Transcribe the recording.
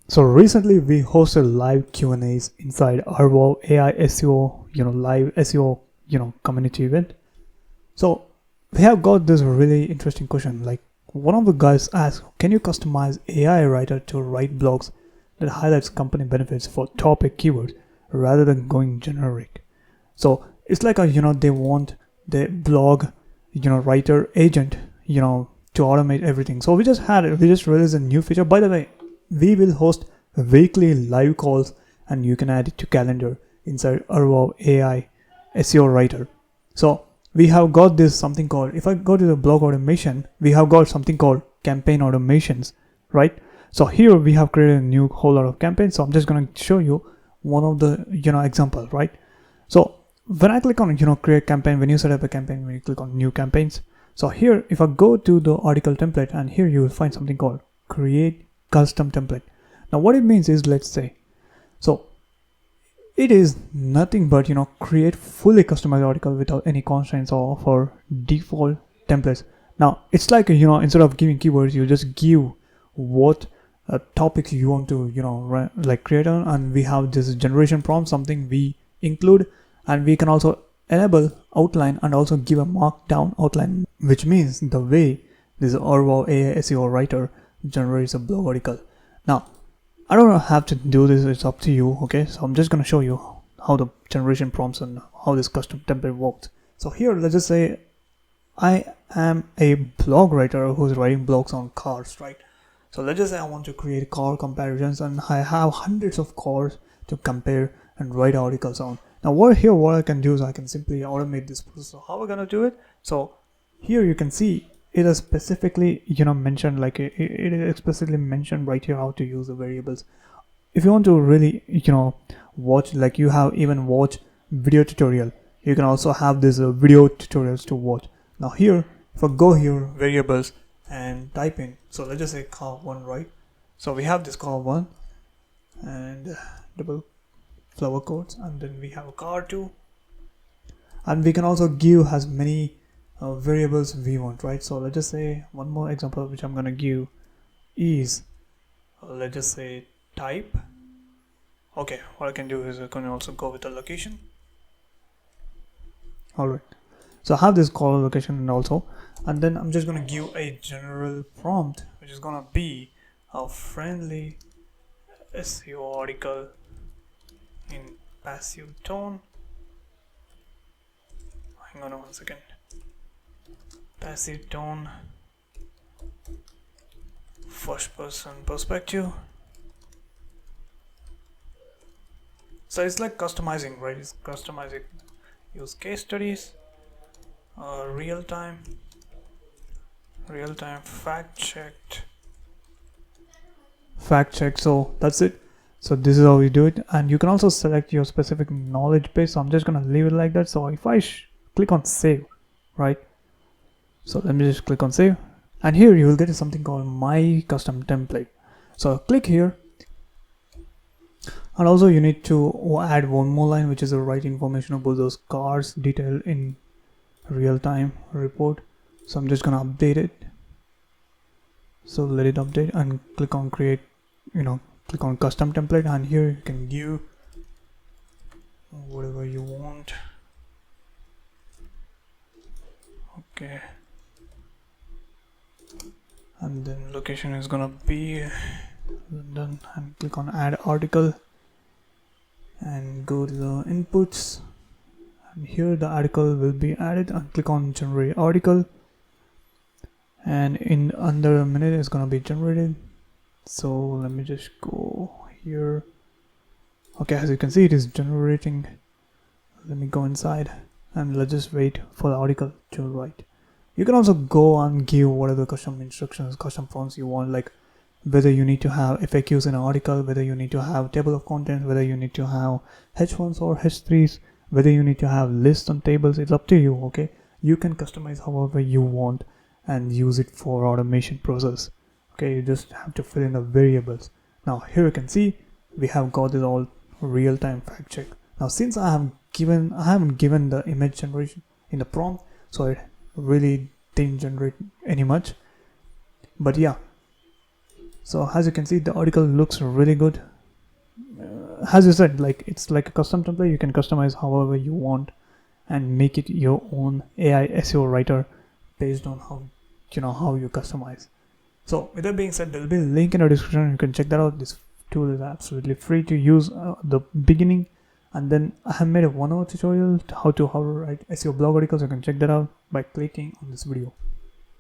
So recently we hosted live Q&As inside Arvow AI SEO, live SEO, community event. So we have got this really interesting question. Like, one of the guys asked, can you customize AI writer to write blogs that highlights company benefits for topic keywords rather than going generic? So it's like they want the blog, writer agent, to automate everything. So we just released a new feature. By the way, we will host weekly live calls and you can add it to calendar inside Arvow AI SEO Writer. So we have got this something called, if I go to the blog automation, we have got something called campaign automations, right? So here we have created a new whole lot of campaigns. So I'm just going to show you one of the examples, right? So when I click on create campaign, when you set up a campaign, when you click on new campaigns, so here if I go to the article template, and here you will find something called create custom template. Now what it means is, let's say, so it is nothing but create fully customized article without any constraints or for default templates. Now it's like instead of giving keywords, you just give what topics you want to like create on, and we have this generation prompt, something we include, and we can also enable outline and also give a markdown outline, which means the way this Arvow AI SEO Writer generates a blog article. Now I don't have to do this, it's up to you. Okay, so I'm just going to show you how the generation prompts and how this custom template works. So here, let's just say I am a blog writer who's writing blogs on cars, right? So let's just say I want to create car comparisons, and I have hundreds of cars to compare and write articles on. Now what I can do is I can simply automate this process. So how we're going to do it? So here you can see it is specifically mentioned, like it is explicitly mentioned right here how to use the variables. If you want to really watch, like you have even watch video tutorial, you can also have this video tutorials to watch. Now here, if I go here variables and type in, so let's just say car 1, right? So we have this car 1 and double flower quotes, and then we have a car 2, and we can also give as many variables we want, right? So let's just say one more example which I'm gonna give is let's just say type. Okay, what I can do is I can also go with the location. Alright, so I have this color location and then I'm just gonna give a general prompt which is gonna be a friendly SEO article in passive tone. Hang on 1 second. Passive tone, first person perspective. So it's like customizing, right? It's customizing. Use case studies, real time fact check. So that's it. So this is how we do it, and you can also select your specific knowledge base. So I'm just gonna leave it like that. So if I click on save, right? So let me just click on save, and here you will get something called my custom template. So click here, and also you need to add one more line, which is the right information about those cars detailed in real-time report. So I'm just gonna update it. So let it update and click on create, click on custom template, and here you can give whatever you want. Okay, and then location is gonna be London, and click on add article and go to the inputs, and here the article will be added, and click on generate article, and in under a minute it's gonna be generated. So let me just go here. Okay, as you can see it is generating. Let me go inside and let's just wait for the article to write. You can also go and give whatever custom instructions, custom prompts you want, like whether you need to have FAQs in an article, whether you need to have table of contents, whether you need to have H1s or H3s, whether you need to have lists and tables. It's up to you. Okay, you can customize however you want and use it for automation process. Okay, you just have to fill in the variables. Now here you can see we have got this all real-time fact check. Now since I haven't given the image generation in the prompt, so it really didn't generate any much, but yeah, So as you can see, the article looks really good. As you said, like it's like a custom template. You can customize however you want and make it your own AI SEO writer based on how you customize. So with that being said, there will be a link in the description. You can check that out. This tool is absolutely free to use the beginning, and then I have made a 1-hour tutorial to how to write SEO blog articles. You can check that out by clicking on this video.